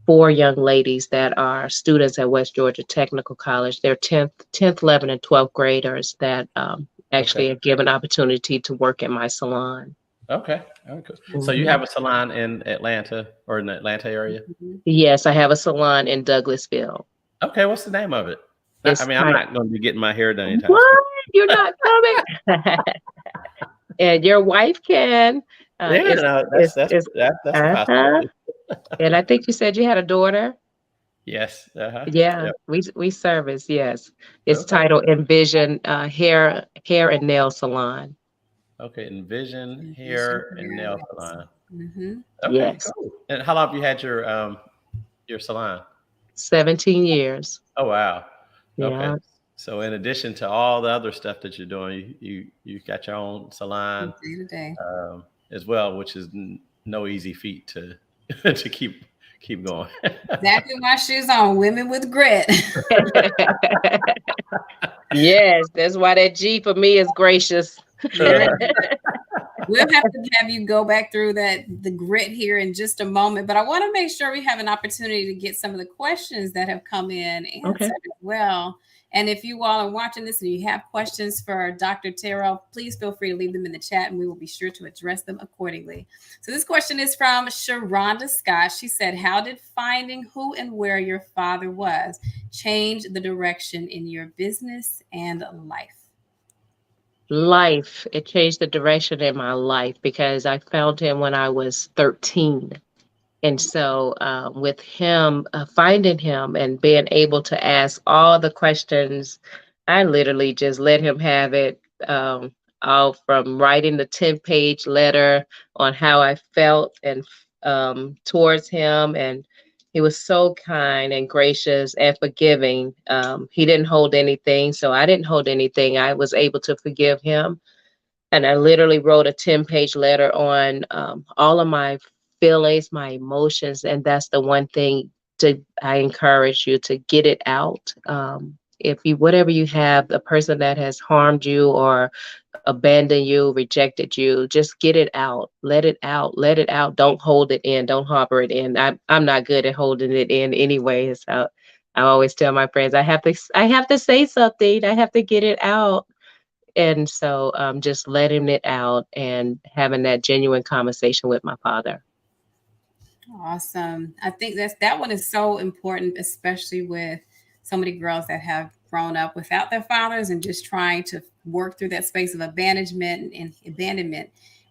4 young ladies that are students at West Georgia Technical College. They're 10th, 11th, and 12th graders that Okay. actually are given opportunity to work in my salon. Okay. Okay. So you Mhm. have a salon in Atlanta or in the Atlanta area? Mhm. Yes, I have a salon in Douglasville. Okay. What's the name of it? I It's mean, I'm tight. not going to be getting my hair done anytime soon. What? You're not coming? And your wife can. Yeah, It's no, it's it's that's a uh-huh. possibility. And I think you said you had a daughter. Yes. Uh-huh. Yeah, Yep. we service, yes. It's Okay. titled Envision Hair and Nail Salon. Okay. Envision Envision Hair and hair Nail nails. Salon. Mhm. Okay. Yes. Cool. And how long have you had your salon? 17 years. Oh, wow. Okay. Yeah. So in addition to all the other stuff that you're doing, you got your own From salon day to day. as well, which is no easy feat to to keep going. Exactly my shoes on. Women with grit. Yes, that's why that G for me is gracious. Yeah. We'll have to have you go back through the grit here in just a moment, but I want to make sure we have an opportunity to get some of the questions that have come in Okay. answered as well. And if you all are watching this and you have questions for Dr. Terrell, please feel free to leave them in the chat and we will be sure to address them accordingly. So this question is from Sharonda Scott. She said, how did finding who and where your father was change the direction in your business and life? Life, it changed the direction in my life because I found him when I was 13. And so, with him, finding him and being able to ask all the questions, I literally just let him have it. All from writing the 10-page letter on how I felt and towards him. And he was so kind and gracious and forgiving. He didn't hold anything, so I didn't hold anything. I was able to forgive him, and I literally wrote a 10-page letter on all of my feelings, my emotions, and that's the one thing I encourage you to get it out. If you whatever you have, the person that has harmed you or abandoned you, rejected you, just get it out. Let it out. Let it out. Don't hold it in. Don't harbor it in. I'm not good at holding it in anyway. So I always tell my friends I have to say something. I have to get it out. And so just letting it out and having that genuine conversation with my father. Awesome. I think that one is so important, especially with so many girls that have grown up without their fathers and just trying to work through that space of abandonment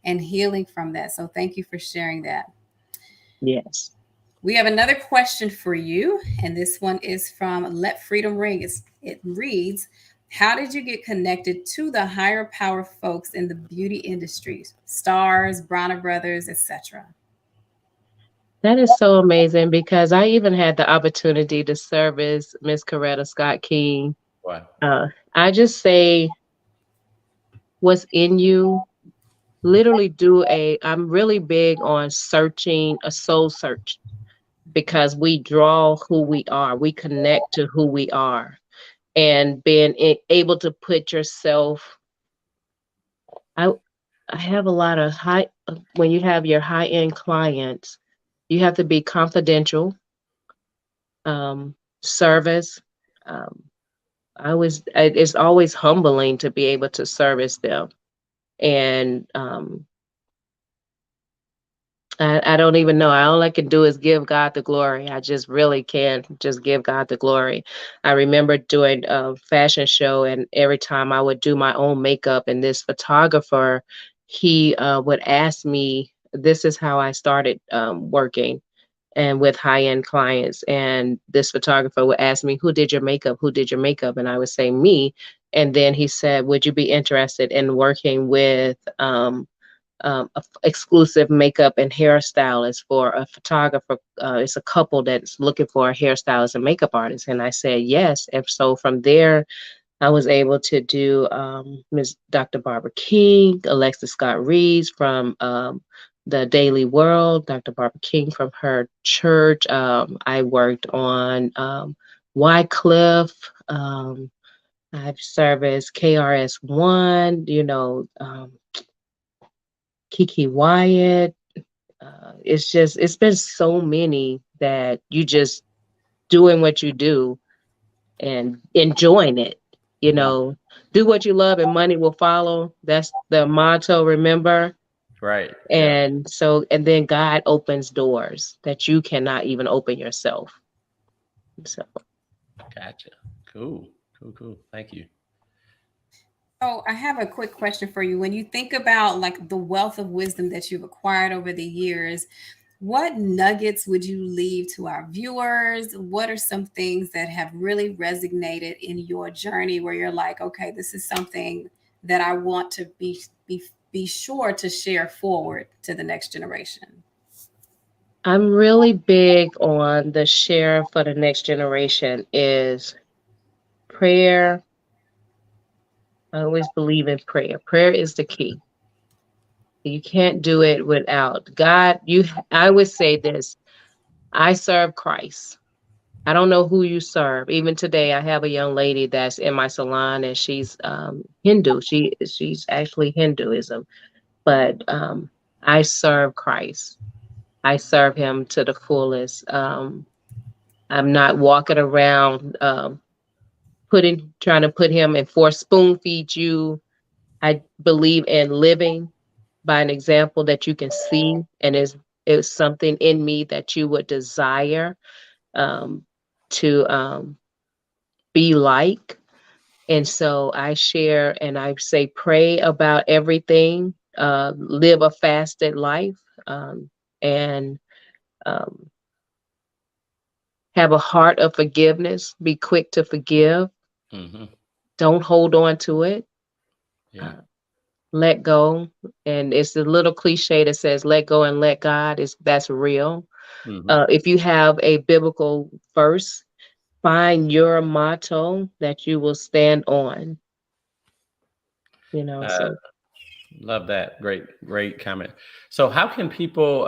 and healing from that. So thank you for sharing that. Yes. We have another question for you, and this one is from Let Freedom Ring. It reads, how did you get connected to the higher power folks in the beauty industries, stars, Bronner Brothers, etc.? That is so amazing because I even had the opportunity to service Miss Coretta Scott King. Wow. I just say what's in you. Literally I'm really big on searching a soul search because we draw who we are. We connect to who we are and being able to put yourself. I I have a lot of when you have your high end clients, you have to be confidential, service. Um, it's always humbling to be able to service them. And I don't even know. All I can do is give God the glory. I just really can just give God the glory. I remember doing a fashion show, and every time I would do my own makeup, and this photographer, he would ask me, this is how I started working and with high-end clients. And this photographer would ask me, who did your makeup? Who did your makeup? And I would say, me. And then he said, would you be interested in working with exclusive makeup and hairstylist for a photographer? It's a couple that's looking for a hairstylist and makeup artist. And I said yes. And so from there, I was able to do Ms. Dr. Barbara King, Alexa Scott Reeves from the Daily World, Dr. Barbara King from her church. I worked on Wycliffe. I've serviced KRS-One, Kiki Wyatt. It's been so many that you just doing what you do and enjoying it. Do what you love and money will follow. That's the motto, remember? Right. Yeah. And then God opens doors that you cannot even open yourself. So Gotcha. Cool. Cool. Thank you. So I have a quick question for you. When you think about like the wealth of wisdom that you've acquired over the years, what nuggets would you leave to our viewers? What are some things that have really resonated in your journey where you're like, okay, this is something that I want to be sure to share forward to the next generation? I'm really big on the share for the next generation is prayer. I always believe in prayer. Prayer is the key. You can't do it without God. I would say this. I serve Christ. I don't know who you serve. Even today, I have a young lady that's in my salon, and she's Hindu. She's actually Hinduism, but I serve Christ. I serve Him to the fullest. I'm not walking around trying to put Him and force spoon feed you. I believe in living by an example that you can see, and is something in me that you would desire um, to be like. And so I share and I say, pray about everything, live a fasted life, and um, have a heart of forgiveness, be quick to forgive, Mm-hmm. don't hold on to it, Yeah. uh, let go. And it's a little cliche that says, let go and let God. That's real. Mm-hmm. If you have a biblical verse, find your motto that you will stand on. Uh, So Love that. Great comment. So, how can people?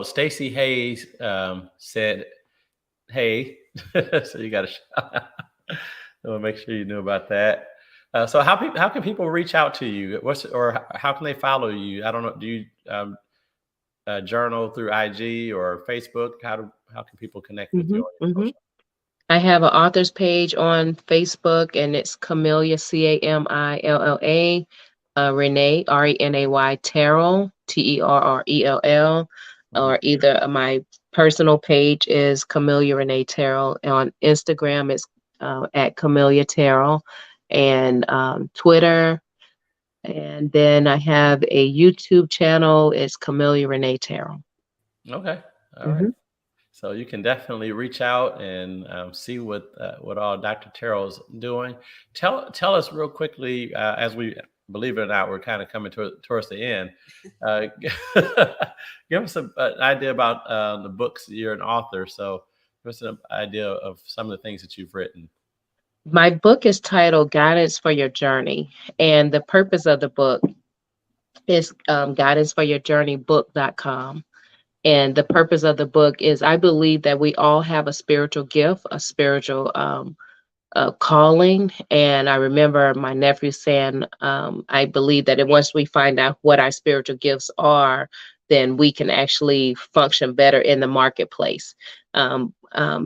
Stacy Hayes said, "Hey," so you got to. I want to make sure you knew about that. So, how can people reach out to you? How can they follow you? I don't know. Do you journal through IG or Facebook? How can people connect with you hmm on your social? I have an author's page on Facebook, and it's Camilla, Camilla, Renee, Renay Terrell, Terrell, Mhm. or either my personal page is Camilla Renee Terrell. On Instagram, it's at Camilla Terrell, and Twitter. And then I have a YouTube channel. It's Camilla Renee Terrell. Okay. All right. Hmm. So you can definitely reach out and see what all Dr. Terrell's doing. Tell us real quickly, as we believe it or not, we're kind of coming towards the end. Uh, give us an idea about the books. You're an author, so give us an idea of some of the things that you've written. My book is titled Guidance for Your Journey. And the purpose of the book is guidanceforyourjourneybook.com. And the purpose of the book is I believe that we all have a spiritual gift, a spiritual calling. And I remember my nephew saying, I believe that once we find out what our spiritual gifts are, then we can actually function better in the marketplace.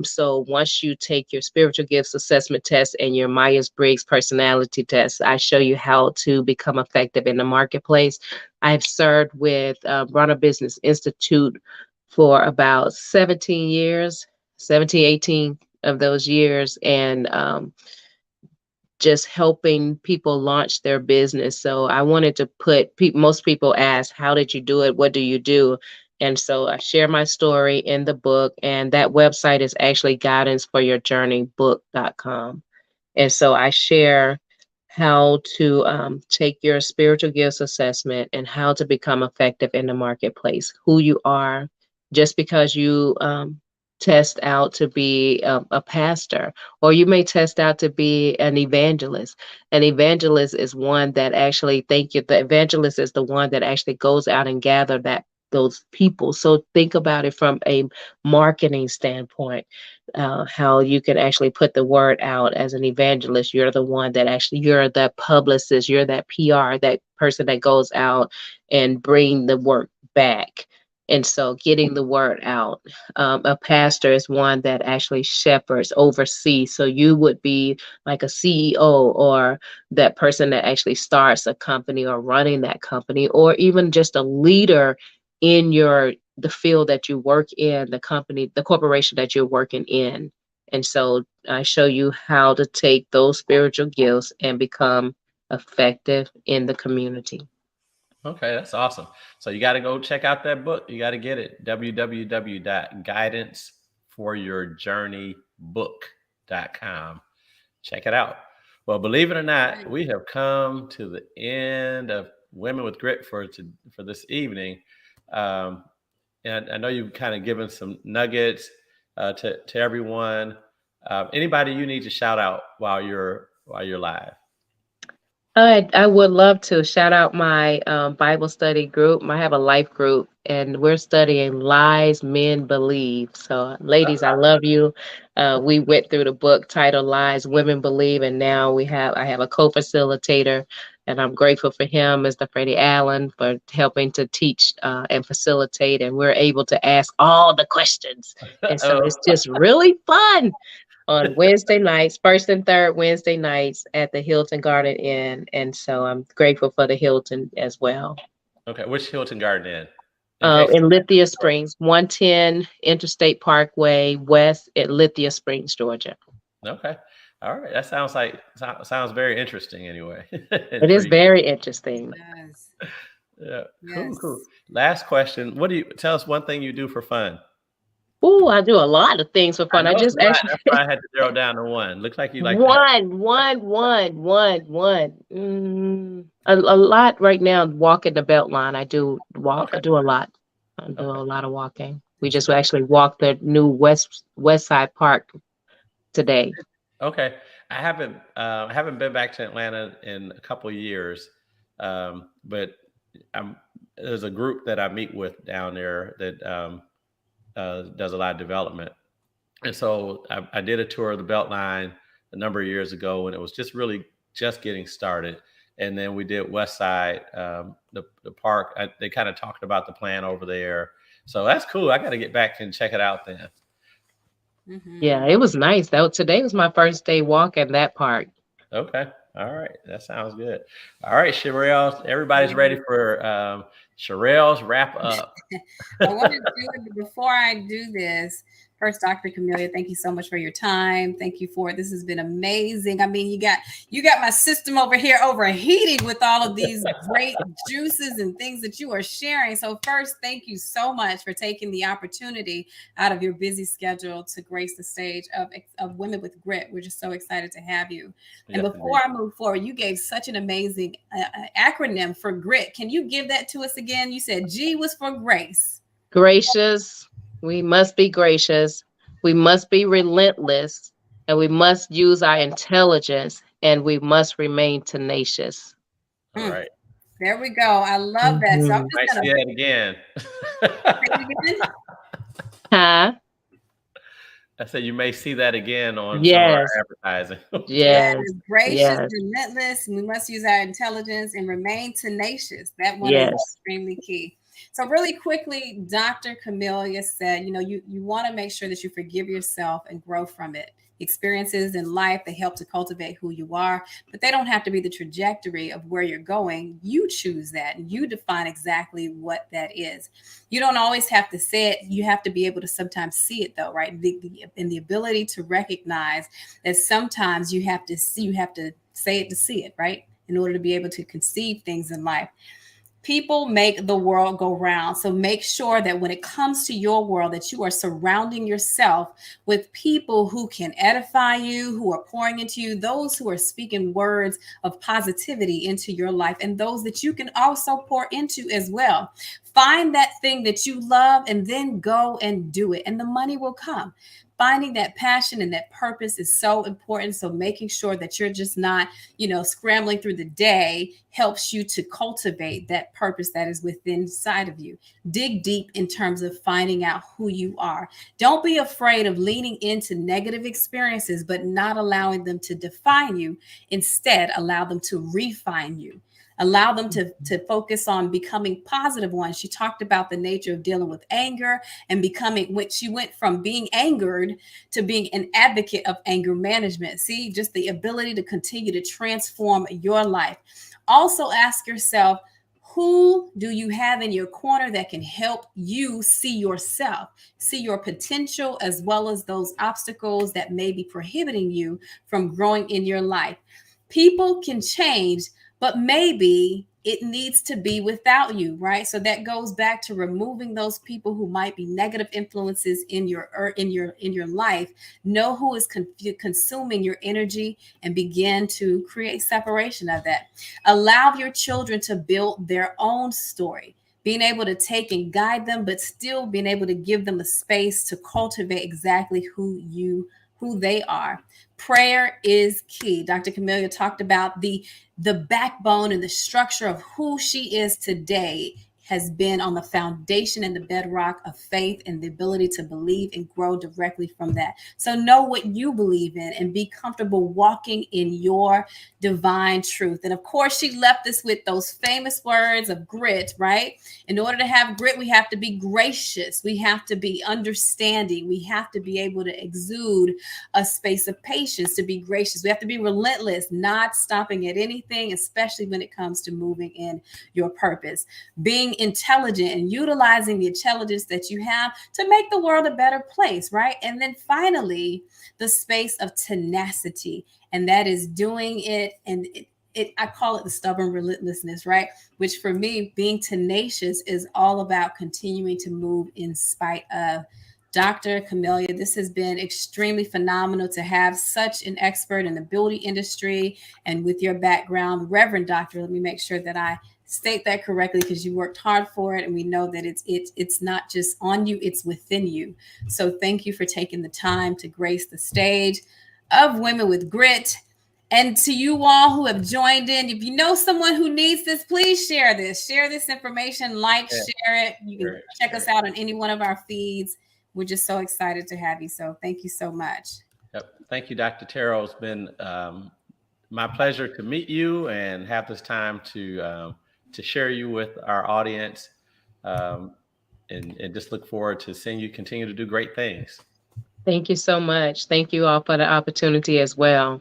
So once you take your spiritual gifts assessment test and your Myers-Briggs personality test, I show you how to become effective in the marketplace. I've served with Runner Business Institute for about 17 years, 17, 18 of those years, and just helping people launch their business. So I wanted to put most people ask, how did you do it? What do you do? And so I share my story in the book, and that website is actually guidanceforyourjourneybook.com. And so I share how to take your spiritual gifts assessment and how to become effective in the marketplace, who you are, just because you test out to be a pastor, or you may test out to be an evangelist. An evangelist is one that actually, thank you, the evangelist is the one that actually goes out and gather those people. So think about it from a marketing standpoint, how you can actually put the word out as an evangelist. You're the one that actually, you're the publicist, you're that PR, that person that goes out and bring the work back. And so getting the word out. A pastor is one that actually shepherds, oversees. So you would be like a CEO, or that person that actually starts a company or running that company, or even just a leader in the field that you work in, the company, the corporation that you're working in. And so I show you how to take those spiritual gifts and become effective in the community. Okay, that's awesome. So you got to go check out that book. You got to get it. www.guidanceforyourjourneybook.com. Check it out. Well, believe it or not, we have come to the end of Women with Grit for this evening. And I know you've kind of given some nuggets to everyone. Anybody you need to shout out while you're live? I would love to shout out my Bible study group. I have a life group, and we're studying Lies Men Believe. So, ladies, I love you. We went through the book titled Lies Women Believe, and now I have a co-facilitator, and I'm grateful for him, Mr. Freddie Allen, for helping to teach and facilitate, and we're able to ask all the questions. And so Oh, it's just really fun on Wednesday nights, first and third Wednesday nights at the Hilton Garden Inn. And so I'm grateful for the Hilton as well. okay. Which Hilton Garden Inn? In case. In Lithia Springs, 110 Interstate Parkway West at Lithia Springs, Georgia. Okay. All right. That sounds very interesting anyway. It is Intriguing. very interesting. Yes. Yeah. Cool, Yes. cool. Last question. What do you tell us one thing you do for fun? Oh, I do a lot of things for I fun. I know it's just a lot. actually That's why I had to narrow down to one. Looks like you like to have. one. A lot right now. Walking the belt line. I do walk. I Okay. do a lot. I do Okay. a lot of walking. We just actually walked the new West Side Park today. Okay. I haven't been back to Atlanta in a couple of years, but there's a group that I meet with down there that does a lot of development, and so I did a tour of the Beltline a number of years ago when it was just really just getting started, and then we did West Side, the park. They kind of talked about the plan over there, so that's cool. I got to get back and check it out then. Yeah, it was nice though. Today was my first day walking that park. Okay. All right. That sounds good. All right, Charelle. Everybody's ready for Charelle's wrap up. I want to do it, but before I do this, first, Dr. Camilla, thank you so much for your time. Thank you for it. This has been amazing. I mean, you got my system over here overheating with all of these great juices and things that you are sharing. So first, thank you so much for taking the opportunity out of your busy schedule to grace the stage of Women with Grit. We're just so excited to have you. And Yes, before I move forward, you gave such an amazing acronym for GRIT. Can you give that to us again? You said G was for grace. Gracious. We must be gracious. We must be relentless. And we must use our intelligence. And we must remain tenacious. all right. There we go. I love that. So I'm I just see gonna that again. say it again. Huh? I said you may see that again on some of our Yes. advertising. Yes, Yes. gracious, Yes. relentless. We must use our intelligence and remain tenacious. That one is Yes. extremely key. So, really quickly, Dr. Camilla said, you want to make sure that you forgive yourself and grow from it. Experiences in life, they help to cultivate who you are, but they don't have to be the trajectory of where you're going. You choose that and you define exactly what that is. You don't always have to say it. You have to be able to sometimes see it, though, right? And the ability to recognize that sometimes you have to say it to see it, right? In order to be able to conceive things in life. People make the world go round. So make sure that when it comes to your world, that you are surrounding yourself with people who can edify you, who are pouring into you, those who are speaking words of positivity into your life, and those that you can also pour into as well. Find that thing that you love and then go and do it, and the money will come. Finding that passion and that purpose is so important. So making sure that you're just not, scrambling through the day helps you to cultivate that purpose that is within inside of you. Dig deep in terms of finding out who you are. Don't be afraid of leaning into negative experiences, but not allowing them to define you. Instead, allow them to refine you. Allow them to focus on becoming positive ones. She talked about the nature of dealing with anger and becoming, when she went from being angered to being an advocate of anger management. See, just the ability to continue to transform your life. Also ask yourself, who do you have in your corner that can help you see yourself, see your potential, as well as those obstacles that may be prohibiting you from growing in your life? People can change, but maybe it needs to be without you, right? So that goes back to removing those people who might be negative influences in your life. Know who is consuming your energy and begin to create separation of that. Allow your children to build their own story, being able to take and guide them, but still being able to give them a space to cultivate exactly who they are. Prayer is key. Dr. Camilla talked about the backbone and the structure of who she is today has been on the foundation and the bedrock of faith and the ability to believe and grow directly from that. So know what you believe in and be comfortable walking in your divine truth. And of course, she left us with those famous words of grit, right? In order to have grit, we have to be gracious. We have to be understanding. We have to be able to exude a space of patience to be gracious. We have to be relentless, not stopping at anything, especially when it comes to moving in your purpose. Being intelligent and utilizing the intelligence that you have to make the world a better place, right? And then finally, the space of tenacity, and that is doing it. And I call it the stubborn relentlessness, right? Which for me, being tenacious is all about continuing to move in spite of. Dr. Camilla, this has been extremely phenomenal to have such an expert in the beauty industry and with your background. Reverend Doctor, let me make sure that I state that correctly because you worked hard for it, and we know that it's not just on you, it's within you. So thank you for taking the time to grace the stage of Women with Grit. And to you all who have joined in, if you know someone who needs this, please share this. Share this information, share it. You can check us out on any one of our feeds. We're just so excited to have you. So thank you so much. Yep. Thank you, Dr. Terrell. It's been my pleasure to meet you and have this time to share you with our audience, and just look forward to seeing you continue to do great things. Thank you so much. Thank you all for the opportunity as well.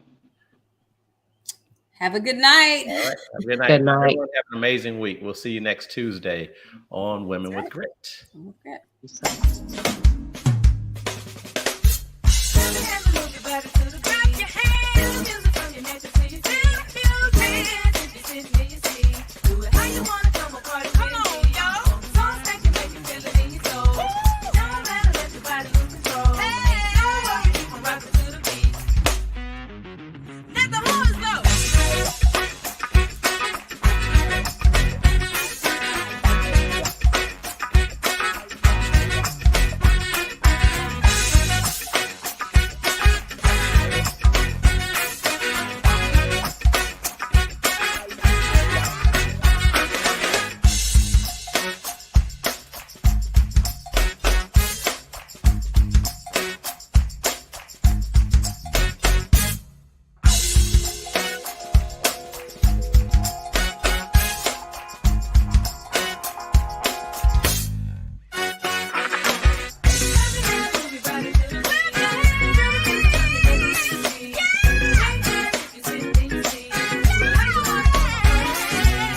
Have a good night. All right. Have a good night. Good night. Everyone have an amazing week. We'll see you next Tuesday on Women with Grit. Okay. So-